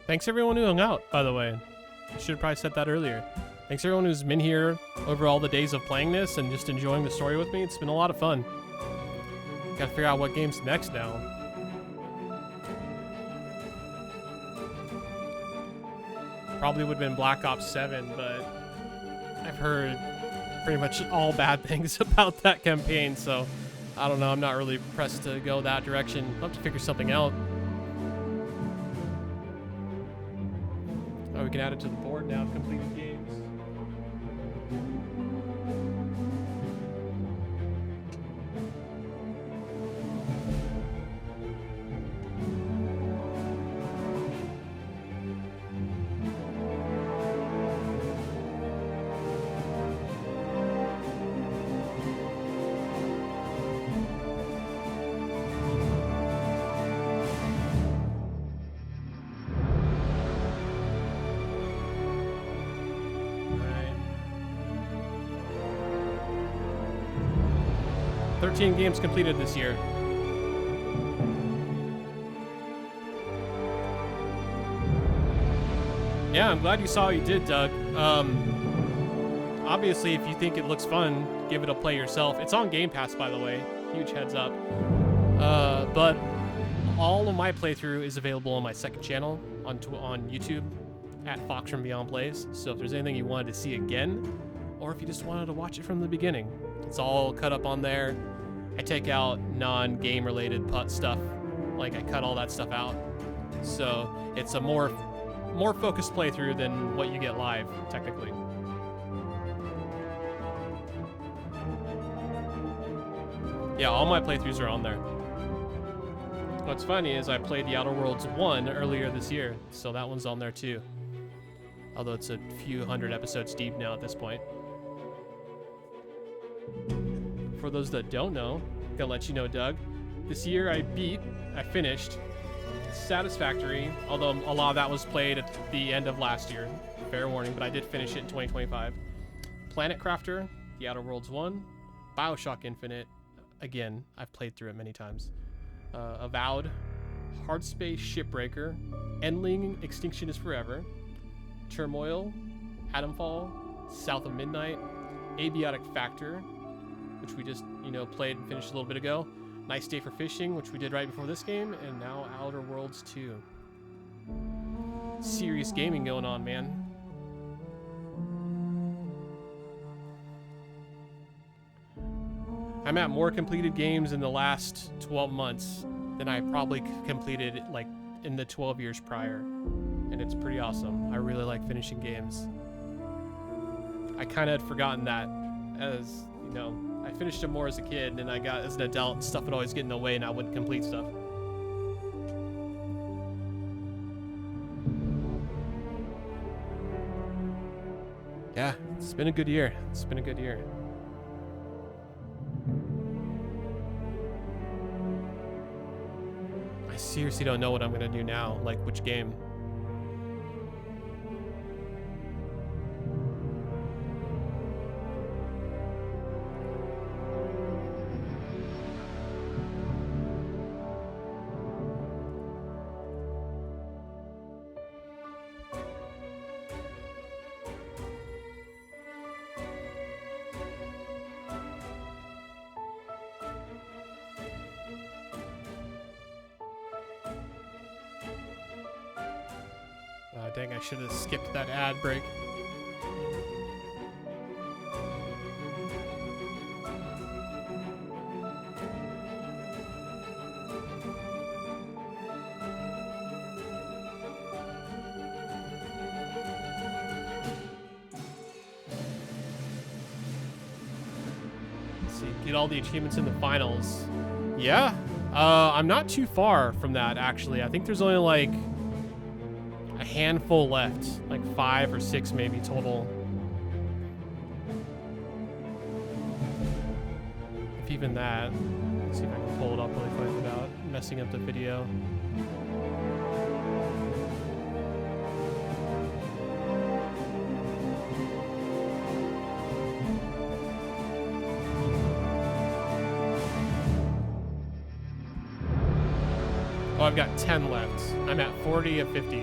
[SPEAKER 5] Thanks everyone who hung out, by the way. I should have probably said that earlier. Thanks everyone who's been here over all the days of playing this and just enjoying the story with me. It's been a lot of fun. Gotta figure out what game's next now. Probably would have been Black Ops 7, but I've heard pretty much all bad things about that campaign, so I don't know. I'm not really pressed to go that direction. I'll have to figure something out. Oh, we can add it to the board now, completed games. Right. 13 games completed this year. Yeah, I'm glad you saw what you did, Doug. Obviously, if you think it looks fun, give it a play yourself. It's on Game Pass, by the way. Huge heads up. But all of my playthrough is available on my second channel on YouTube at FoXfromBeyond Plays. So if there's anything you wanted to see again, or if you just wanted to watch it from the beginning, it's all cut up on there. I take out non-game related putt stuff. Like, I cut all that stuff out. So it's a more focused playthrough than what you get live, technically. Yeah, all my playthroughs are on there. What's funny is I played The Outer Worlds 1 earlier this year, so that one's on there too. Although it's a few hundred episodes deep now at this point. For those that don't know, I'm gonna let you know, Doug. This year I finished Satisfactory, although a lot of that was played at the end of last year. Fair warning, but I did finish it in 2025. Planet Crafter, The Outer Worlds 1, BioShock Infinite. Again, I've played through it many times. Avowed, Hardspace Shipbreaker, Endling Extinction is Forever, Turmoil, Atomfall, South of Midnight, Abiotic Factor, which we just, played and finished a little bit ago. Nice Day for Fishing, which we did right before this game, and now Outer Worlds 2. Serious gaming going on, man. I'm at more completed games in the last 12 months than I probably completed like in the 12 years prior. And it's pretty awesome. I really like finishing games. I kind of had forgotten that as, I finished them more as a kid, and I got as an adult, stuff would always get in the way and I wouldn't complete stuff. Yeah, it's been a good year. It's been a good year. I seriously don't know what I'm gonna do now, like which game. Dang, I should have skipped that ad break. Let's see, get all the achievements in the finals. Yeah, I'm not too far from that, actually. I think there's only like a handful left, like 5 or 6 maybe total. If even that. Let's see if I can pull it up really quick without messing up the video. Oh, I've got 10 left. I'm at 40 of 50.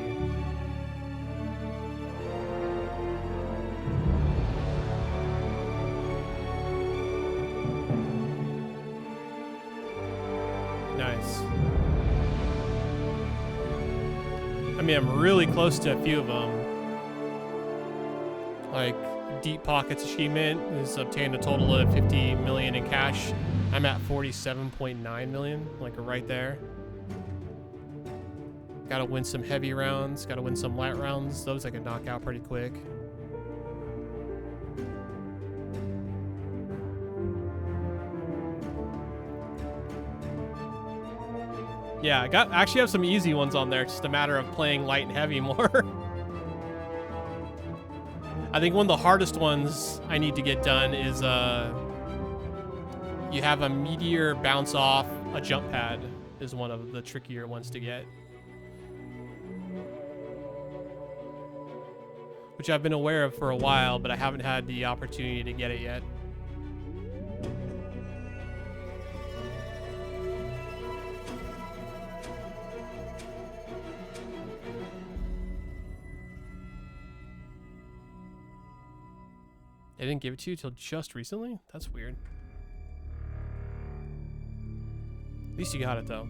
[SPEAKER 5] Nice. I mean, I'm really close to a few of them. Like, Deep Pockets achievement is obtained a total of 50 million in cash. I'm at 47.9 million, like right there. Gotta win some heavy rounds, gotta win some light rounds. Those I can knock out pretty quick. Yeah, I actually have some easy ones on there. It's just a matter of playing light and heavy more. I think one of the hardest ones I need to get done is you have a meteor bounce off a jump pad is one of the trickier ones to get. Which I've been aware of for a while, but I haven't had the opportunity to get it yet. They didn't give it to you till just recently? That's weird. At least you got it, though.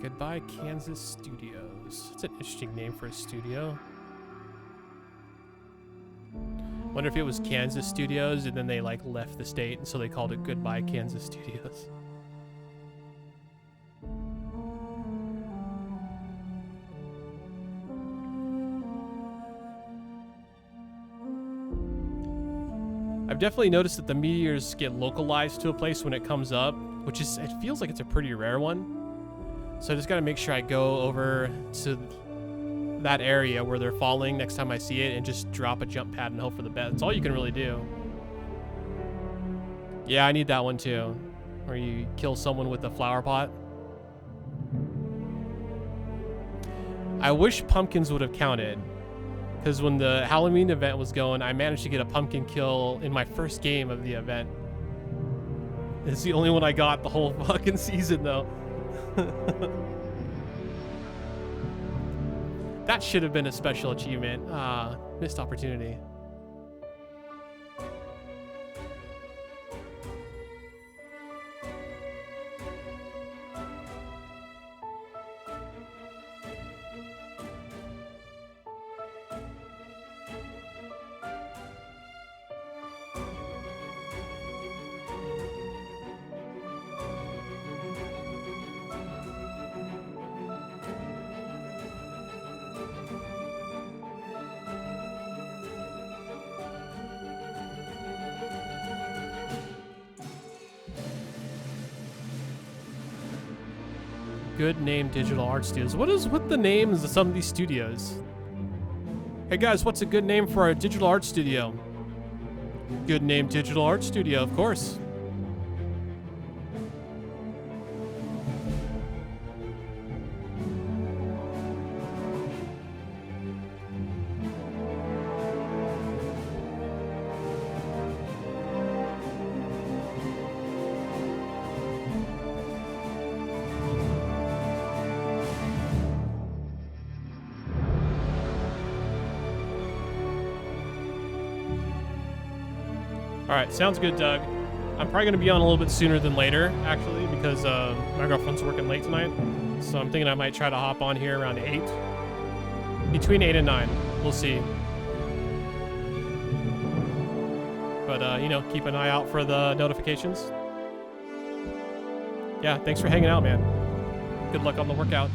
[SPEAKER 5] Goodbye, Kansas Studios. It's an interesting name for a studio. Wonder if it was Kansas Studios and then they like left the state and so they called it Goodbye, Kansas Studios. I've definitely noticed that the meteors get localized to a place when it comes up, which is, it feels like it's a pretty rare one. So I just gotta make sure I go over to that area where they're falling next time I see it and just drop a jump pad and hope for the best. That's all you can really do. Yeah, I need that one too. Where you kill someone with a flower pot. I wish pumpkins would have counted. Because when the Halloween event was going, I managed to get a pumpkin kill in my first game of the event. It's the only one I got the whole fucking season though. That should have been a special achievement. Missed opportunity. Good name, Digital Art Studios. What is with the names of some of these studios? Hey guys, what's a good name for our digital art studio? Good name, Digital Art Studio, of course. All right, sounds good, Doug. I'm probably going to be on a little bit sooner than later, actually, because my girlfriend's working late tonight. So I'm thinking I might try to hop on here around 8. Between 8 and 9. We'll see. But, you know, keep an eye out for the notifications. Yeah, thanks for hanging out, man. Good luck on the workout.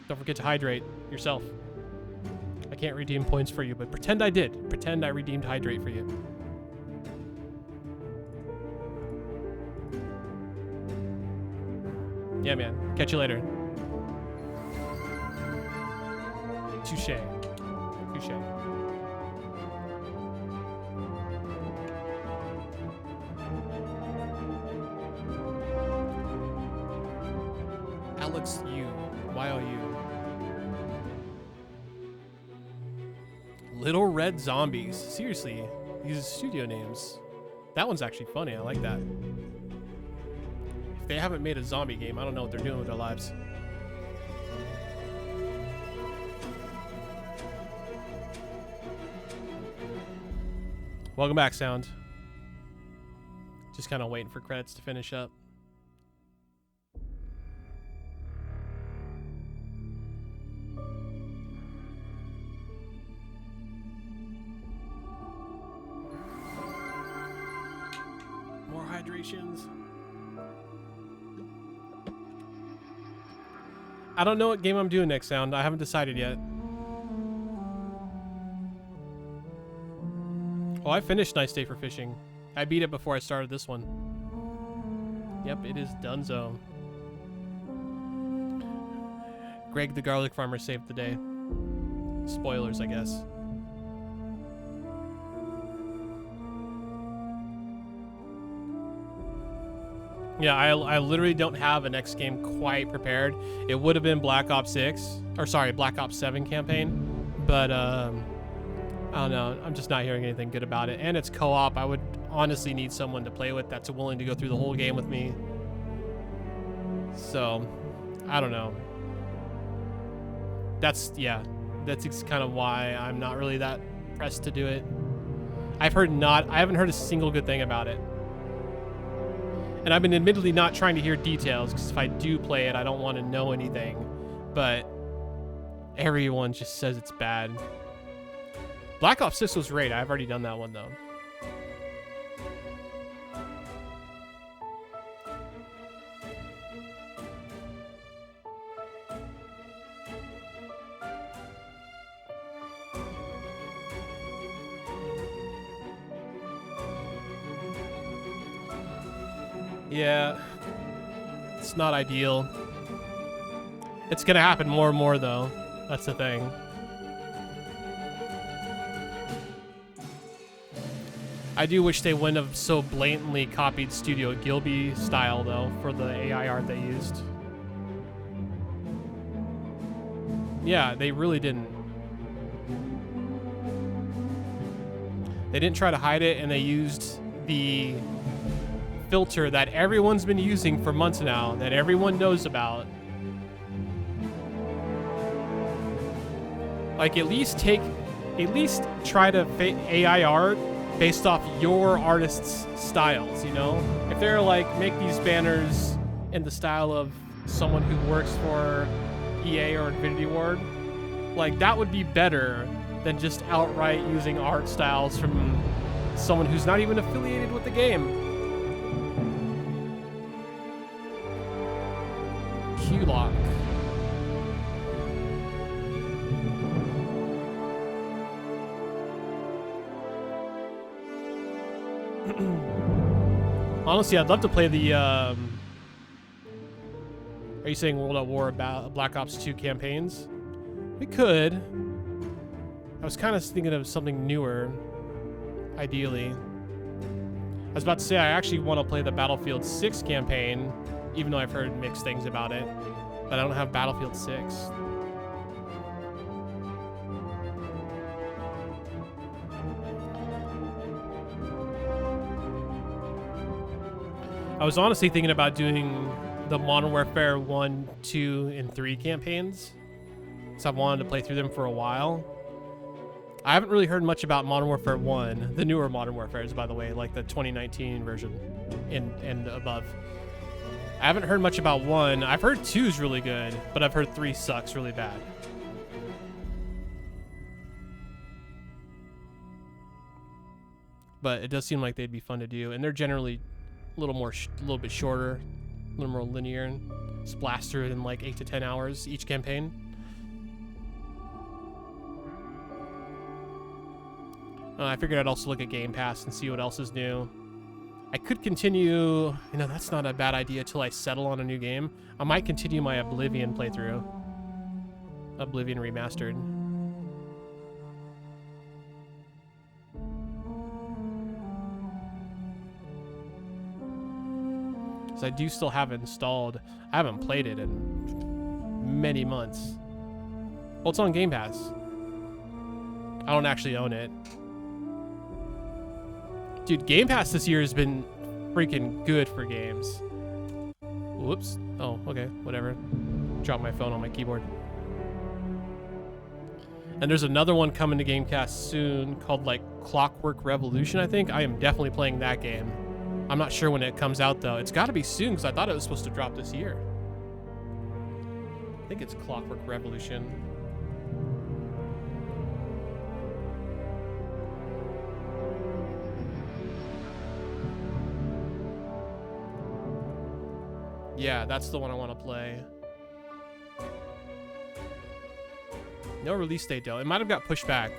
[SPEAKER 5] Don't forget to hydrate yourself. I can't redeem points for you, but pretend I did. Pretend I redeemed hydrate for you. Yeah, man. Catch you later. Touché. Touché. Alex U. YOU. Little Red Zombies. Seriously, these studio names. That one's actually funny. I like that. If they haven't made a zombie game, I don't know what they're doing with their lives. Welcome back, Sound. Just kind of waiting for credits to finish up. More hydrations. I don't know what game I'm doing next, Sound. I haven't decided yet. Oh, I finished Nice Day for Fishing. I beat it before I started this one. Yep, it is donezo. Greg the Garlic Farmer saved the day. Spoilers, I guess. Yeah, I literally don't have a next game quite prepared. It would have been Black Ops 6, or sorry, Black Ops 7 campaign, but I don't know. I'm just not hearing anything good about it. And it's co-op. I would honestly need someone to play with that's willing to go through the whole game with me. So, I don't know. That's kind of why I'm not really that pressed to do it. I haven't heard a single good thing about it. And I've been admittedly not trying to hear details, because if I do play it, I don't want to know anything. But everyone just says it's bad. Black Ops 6 was great. I've already done that one, though. Yeah, it's not ideal. It's gonna happen more and more, though. That's the thing. I do wish they wouldn't have so blatantly copied Studio Gilby style, though, for the AI art they used. Yeah, they really didn't. They didn't try to hide it, and they used the filter that everyone's been using for months now, that everyone knows about. Like, at least try to AI art based off your artist's styles, you know? If they're like, make these banners in the style of someone who works for EA or Infinity Ward, like, that would be better than just outright using art styles from someone who's not even affiliated with the game. Q-Lock. Honestly, I'd love to play the, are you saying World at War about Black Ops 2 campaigns? We could. I was kind of thinking of something newer, ideally. I was about to say I actually want to play the Battlefield 6 campaign, even though I've heard mixed things about it, but I don't have Battlefield 6. I was honestly thinking about doing the Modern Warfare 1, 2, and 3 campaigns, because I've wanted to play through them for a while. I haven't really heard much about Modern Warfare 1, the newer Modern Warfares, by the way, like the 2019 version and above. I haven't heard much about 1. I've heard 2 is really good, but I've heard 3 sucks really bad. But it does seem like they'd be fun to do, and they're generally a little bit shorter, a little more linear, and blast through it in like 8 to 10 hours each campaign. I figured I'd also look at Game Pass and see what else is new. I could continue, that's not a bad idea till I settle on a new game. I might continue my Oblivion playthrough. Oblivion Remastered. Because I do still have it installed. I haven't played it in many months. Well, it's on Game Pass. I don't actually own it. Dude, Game Pass this year has been freaking good for games. Whoops. Oh, okay. Whatever. Drop my phone on my keyboard. And there's another one coming to Game Pass soon called like Clockwork Revolution, I think. I am definitely playing that game. I'm not sure when it comes out though. It's got to be soon because I thought it was supposed to drop this year. I think it's Clockwork Revolution. Yeah, that's the one I want to play. No release date though. It might have got pushed back.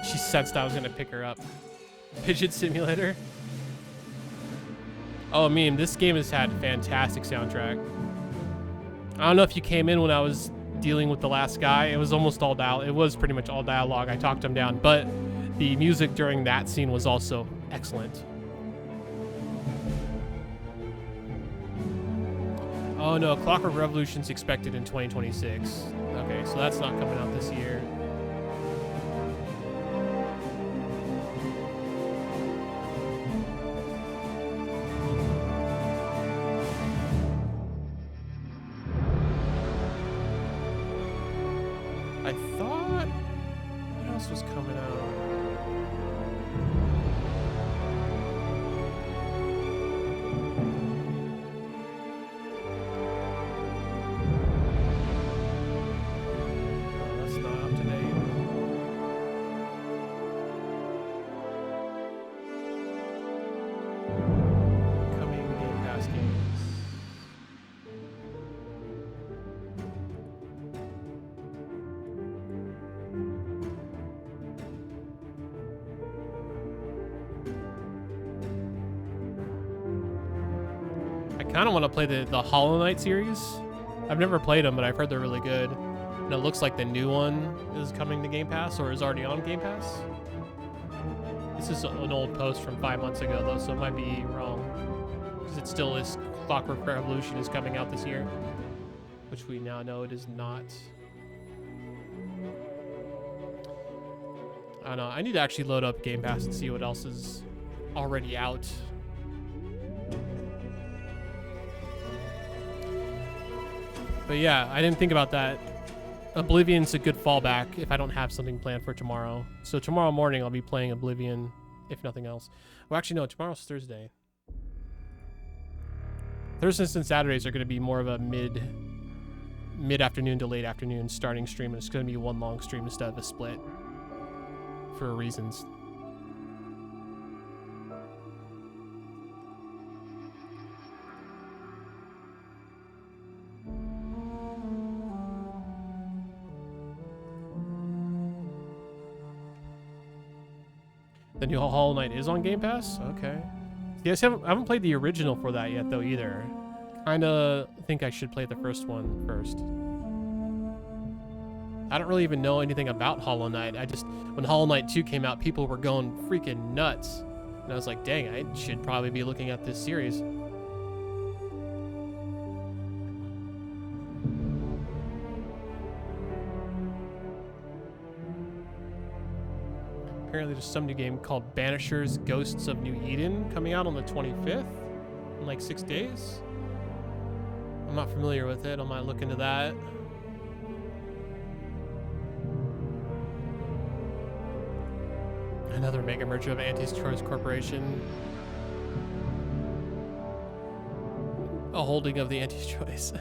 [SPEAKER 5] She sensed I was gonna pick her up. Fidget Simulator. Oh, this game has had fantastic soundtrack. I don't know if you came in when I was dealing with the last guy. It was almost all it was pretty much all dialogue. I talked him down, but the music during that scene was also excellent. Oh no, Clockwork Revolution's expected in 2026. Okay, so that's not coming out this year. I thought, what else was coming out? Oh, that's not up to date. Coming Game Pass games. I kind of want to play the Hollow Knight series. I've never played them, but I've heard they're really good. And it looks like the new one is coming to Game Pass or is already on Game Pass. This is an old post from 5 months ago, though, so it might be wrong. Because it still is Clockwork Revolution is coming out this year, which we now know it is not. I don't know. I need to actually load up Game Pass and see what else is already out. But yeah, I didn't think about that. Oblivion's a good fallback if I don't have something planned for tomorrow. So tomorrow morning I'll be playing Oblivion, if nothing else. Well, actually, no, tomorrow's Thursday. Thursdays and Saturdays are going to be more of a mid-afternoon to late afternoon starting stream, and it's going to be one long stream instead of a split for reasons. The new Hollow Knight is on Game Pass? Okay. Yes, I haven't played the original for that yet, though, either. Kinda think I should play the first one first. I don't really even know anything about Hollow Knight. When Hollow Knight 2 came out, people were going freaking nuts. And I was like, dang, I should probably be looking at this series. Apparently there's some new game called Banishers Ghosts of New Eden coming out on the 25th in like 6 days. I'm not familiar with it. I might look into that. Another mega merger of Anti's Corporation. A holding of the Anti's Choice.